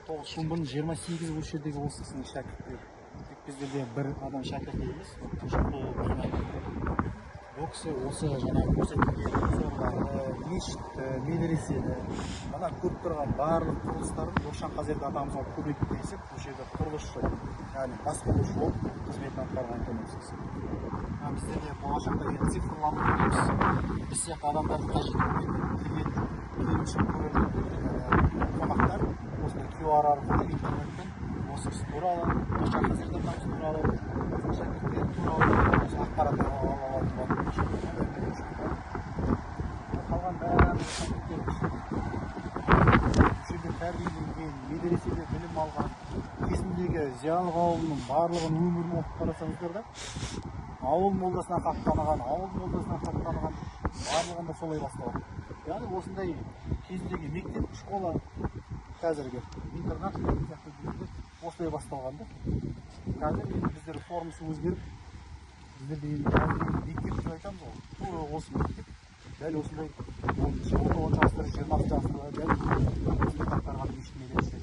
19 жыл бұрын 28 осы жердегі осы кісінің шәкірттері. Біздерде бір адам шәкірт емес. Бұл кісі осы жаңағы көрсетілген мешіт, медресені, ана көріп тұрған барлық құрылыстарын Досжан Қазірет атамызға көмекке есіп, осы жерде құрылысшы, яғни бас болушы болып қызметін атқарған екен осы кісі. Біздерде болашақта цифрландыру дейміз. Біз сияқты адамдардың қажеттілігін келуші қонақтар осындай QR арқылы интернеттен осы кісі туралы, Досжан Қазірет атамыз туралы, шәкірттер туралы ақпарат ала алатын болады. Қалған бәрі шәкірттер жерде тәрбиеленген, медреседе білім алған, кезіндегі зиялы қауымның барлығын өмірін оқып қарасаңыздар да, ауыл молдасынан хат таныған, барлығында солай басталады. Яғни осындай кезіндегі мектеп, школа, қазіргі интернат осылай басталғанда, қазір біздер формасы өзгеріп, біздерде мектеп деп айтамыз ғой, тура осы мектеп, дәл осындай 10 жастар, 20 жастар, дәл осындай атқарған мешіт медресе.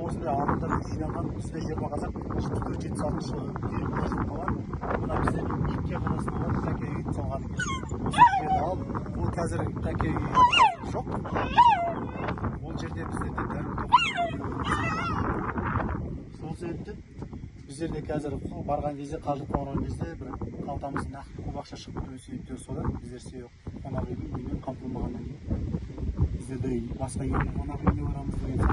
Осындай адамдар жинаған бізде 20 қазақ 74-76 жылы мына бізде Мекке қаласында Тәке үй салған екен. Ол қазір Тәке үй жоқ. Ол жерде біздерде сол себептен біздерде қазір барған кезде, қажет болған кезде бір қалтамыздың нақты көп ақша шығып кетуі себептері содан біздер себеп қонақ үймен қамтылмағаннан кейін біздерде басқа елдің қонақ үйіне барамыз деген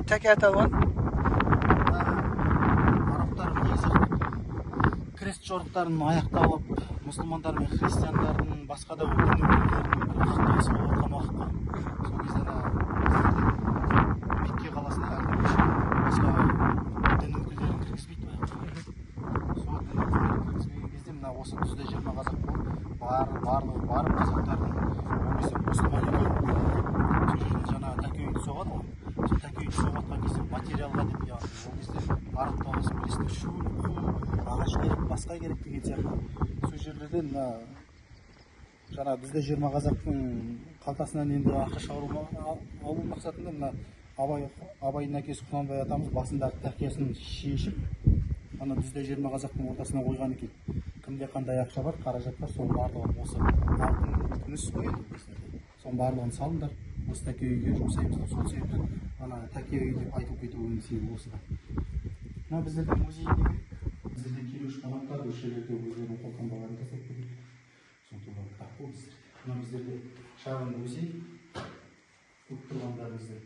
Тәке аталған арабтар негізі крест жорықтарын аяқталып, мұсылмандар мен христиандардың басқа да дін өкілдерінің қосындайсы болған уақытқа сол кезде Мекке қаласына басқа дін өкілдерін кіргізбейді. Сол дін өкілдерін кіргізбеген кезде мына осы түзде 20 қазақ болып барып қазақтардың мұсылман үйге жаңағы Тәке үйді соғады ғой. Сол Тәке үйді соғатқан кезде материалға деп яғни ол кезде араб даласын білесіздер, шу, ағаш керек, басқа керек деген сияқты сол жерлерден жаңа бізде 20 қазақтың қалтасынан енді ақша шығару алу мақсатында мына Абайдың әкесі Құнанбай атамыз басындағы тақиясын шешіп, ана бізде 20 қазақтың ортасына қойған екен. Кімде қандай ақша бар, қаражат бар, соның барлығын осы алтын күміс қойды. Соның барлығын салыңдар, осы Тәке үйге жұмсаймыз. Сол себептен ана Тәке үй деп айтып кетуінің себебі осыдан. Мына біздерде музейдегі біздерде келуші қонақтар осы жерлерде өздерінің қолтаңбаларын жасап береді. Сол туралы кітап қой біздерде. Мына біздерде шағын музей көп тұрғандарыңызды.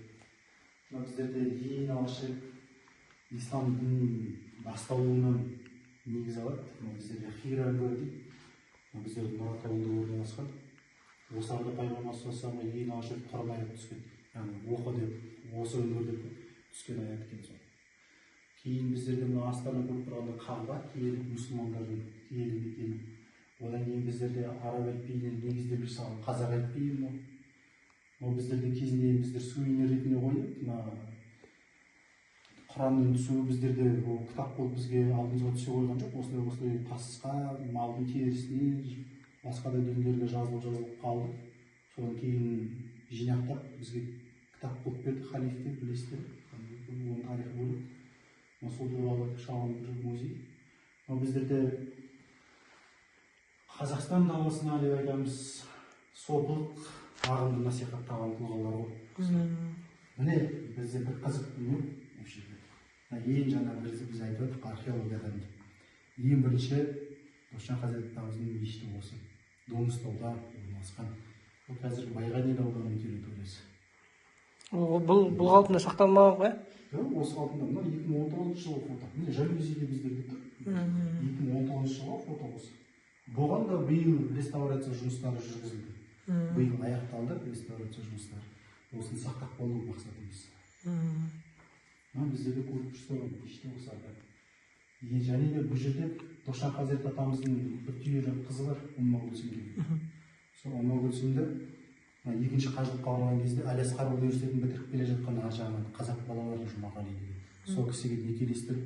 Мына біздерде ең алғаш ислам дінінің басталуынан негіз алады. Мына біздерде Хира үңгірі дейді. Мына біздерде Нұрат ауылында орналасқан. Осы арада пайғамбар саллаллаху алейхи ең алғаш Құран аяты түскен. Яғни оқы деп, осы үңгір деп түскен аят екен сол. Кейін біздерде мына астана көріп тұрғанда Қағба, киелі мұсылмандардың киелі мекені. Одан кейін біздерде араб әліпбиінен негізделіп жасалған қазақ әліпбиі мынау. Ол біздерде кезінде біздер сувенир ретінде қойып, мына құранның түсуі біздерде ол кітап болып бізге алдымызға түсе қойған жоқ. Осылай тасқа, малдың терісіне, басқа да дүниелерге жазылып қалды. Содан кейін жинақтап бізге кітап болып берді халифте, білесіздер. Оның тарихы бөлек. Сол туралы шағын бір музей. Біздерде Қазақстан даласына деп айтамыз, сопылық, ағымды насихаттаған тұлғалар ғой. Міне бізде бір қызық дүние осы жерде. Ең жаңа біз айтып отырмық археологиядан. Ең бірінші Досжан Хазірет атамыздың мешіті осы. Доңызтауда орналасқан. Ол қазір Байғанин ауданының территориясы. Бұл қалпында сақталмаған ғой? Осы қалпында мына 2019 жылғы фото. Міне Жалюзиде біздерде тұр. 2019 жылғы фото осы. Бұған да биыл реставрация жұмыстары жүргізілді. Биыл аяқталды реставрация жұмыстары. Осыны сақтап қалу мақсатымыз. Біздерде көріп жүрсіздер ғой, іште осы арада. Және де бұл жерде Досжан Хазірет атамыздың бір түйелі қызы бар, Умма Гүлсім деген. Сол Умма Гүлсімді екінші қажылық қалған кезде Әлиасқар университетін бітіріп келе жатқан ар жағынан қазақ балалары Жұмағали деген. Сол кісіге некелестіріп,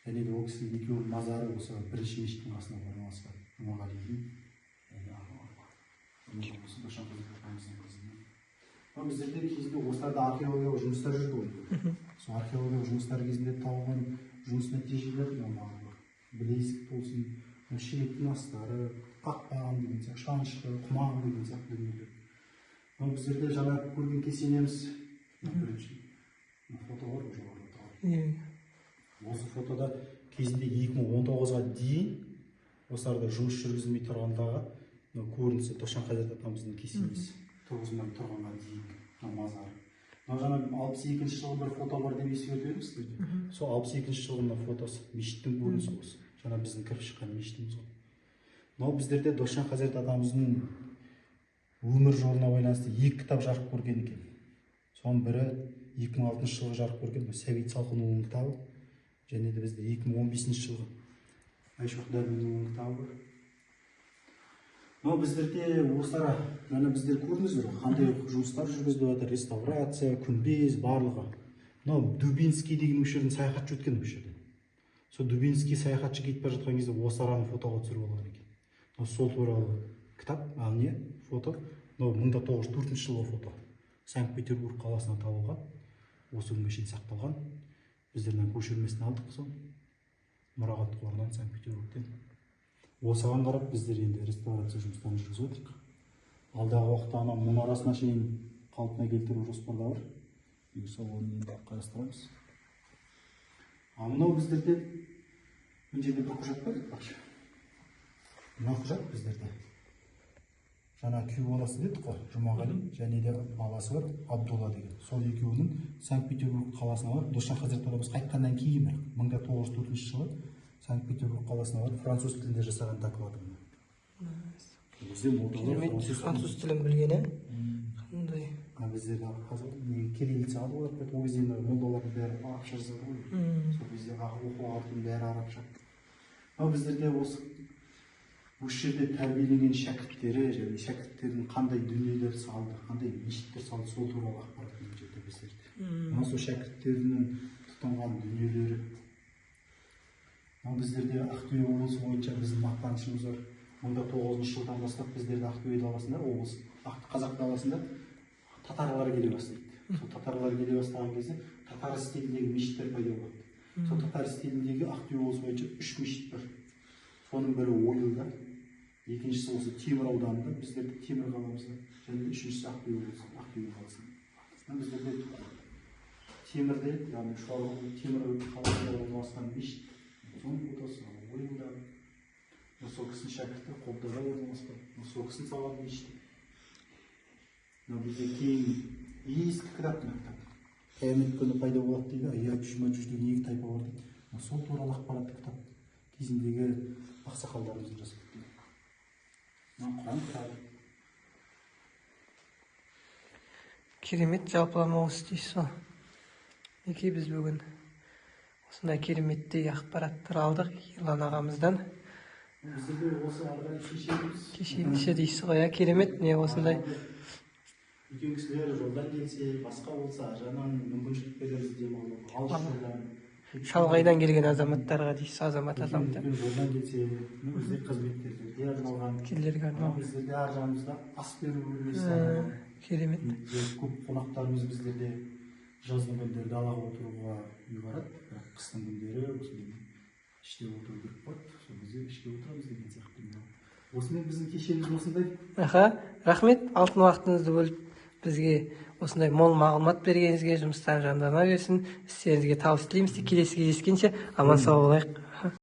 және де ол кісінің екеуінің мазары осы бірінші мешіттің қасына орналасқан. Жұмағалидың Досжан Хазірет атамыздың қызы. Біздерде кезінде осыларда археологиялық жұмыстар жүрді ғой. Сол археологиялық жұмыстар кезінде табылған жұмыс нәтижелері білезік болсын, шелектің астары, қақпан деген сияқты, шанышқы, құман деген сияқты дүниелер. Біздерде жаңа көрген кесенеміз бірінші фото бар ғой, жоғарыда. Осы фотода кезінде 2019-ға дейін осыларда жұмыс жүргізілмей тұрғандағы көрінісі Досжан Хазірет атамыздың кесенесі тұрғызылмай тұрғанға дейін мазары. Жаңа 62-ші жылғы бір фото бар деп естіп өтеміз. Сол 62-ші жылғы фотосы мешіттің көрінісі осы. Жаңа біздің кіріп шыққан мешітіміз ғой. Мынау біздерде Досжан Хазірет атамыздың өмір жолына байланысты 2 кітап жарық көрген екен. Соның бірі 2006 жылғы жарық көрген Сәбит Салқынұлының кітабы, және де бізде 2015 жылғы Айшуақ Дәрменнің кітабы бар. Біздерде осылар, жаңа біздер көрдіңіздер, қандай жұмыстар жүргізіліп жатыр, реставрация, күмбез, барлығы. Дубинский деген жерден саяхатшы өткен осы жерден. Сол Дубинский саяхатшы кетіп бара жатқан кезде осы араны фотоға түсіріп алған екен. Сол туралы кітап, фото, 1904 жылғы фото. Санкт-Петербург қаласынан табылған, осы күнге шейін сақталған. Біздерден көшірмесін алдық сол, мұрағат қорынан Санкт-Петербургтен. Осыған қарап біздер енді реставрация жұмыстарын жүргізіп отырмық. Алдағы уақытта мұнарасына шейін қалпына келтіру жоспарда бар. Бұйырса оны енді қарастырамыз. Мынау біздерде мына жерде бір құжат бар еді. Мына құжат біздерде. Жаңа күйеу баласы дедік қой, Жұмағали, және де баласы бар, Абдулла деген. Сол екеуінің Санкт-Петербург қаласына барып, Досжан Хазірет атамыз қайтқаннан кейін 1904 жылы Санкт-Петербург қаласына барып, француз тілінде жасаған докладым. Француз тілін білген, қандай? Біздерде кириллица алып, ол кезде молдалардың бәрі арабша жазады ғой. Сол кезде оқу ағартудың бәрі арабша. Біздерде осы жерде тәрбиеленген шәкірттері, және шәкірттердің қандай дүниелер салды, қандай мешіттер салды, сол туралы ақпарат мына жерде біздерде. Сол шәкірттерінің тұтынған дүниелері. Біздерде Ақтөбе облысы бойынша біздің мақтанышымыз бар. 1909 жылдан бастап біздерде Ақтөбе даласында, Қазақ даласында татарлар келе бастайды. Сол татарлар келе бастаған кезде татар стиліндегі мешіттер пайда болады. Сол татар стиліндегі Ақтөбе облысы бойынша 3 мешіт бар. Соның бірі Ойылда, екіншісі осы Темір ауданында, біздерде Темір қаламызда, және үшіншісі Ақтөбе қаласында. Біздерде Темірде, яғни Темір қаласында орналасқан мешіт. Соның фотосы Ойылда. Сол кісінің шәкірті Қобдада орналасқан. Сол кісінің салған мешіт. Бізде кейін ескі кітап. Қиямет күні пайда болады дейді, Яжуж деген 2 тайпа бар дейді. Сол туралы ақпаратты кітап кезіндегі ақсақалдарымыз жазып кеткен. Құран кітабы. Керемет жалпылама осы дейсіз ғой. Неке біз бүгін осындай кереметтей ақпараттар алдық Ерлан ағамыздан. Біздерде осы арада кешеніміз. Кешеніші дейсіз ғой, керемет не осындай. үлкен кісілер жолдан келсе, басқа болса, жағынан мүмкіншілік береміз деймін. Алыс жолдан. Шалғайдан келген азаматтарға дейсіз, азамат. Үлкен жолдан келсе, бізде қызметкерлерге арналған. Келерге арналған. Біздерде ар жағымызда ас беру бөлмесі. Керемет. Көп қонақтарымыз біздерде жаздың күндері далаға отыруға үй барады, бірақ қыстың күндері осындай іште отыру керек болады. Сол кезде іште отырамыз деген сияқты. Осымен біздің кешеніміз осындай. Аха, рахмет, алтын уақытыңызды бөліп бізге осындай мол мағлұмат бергеніңізге. Жұмыстарыңыз жандана берсін. Істеріңізге табыс тілейміз. Келесі кездескенше аман сау болайық.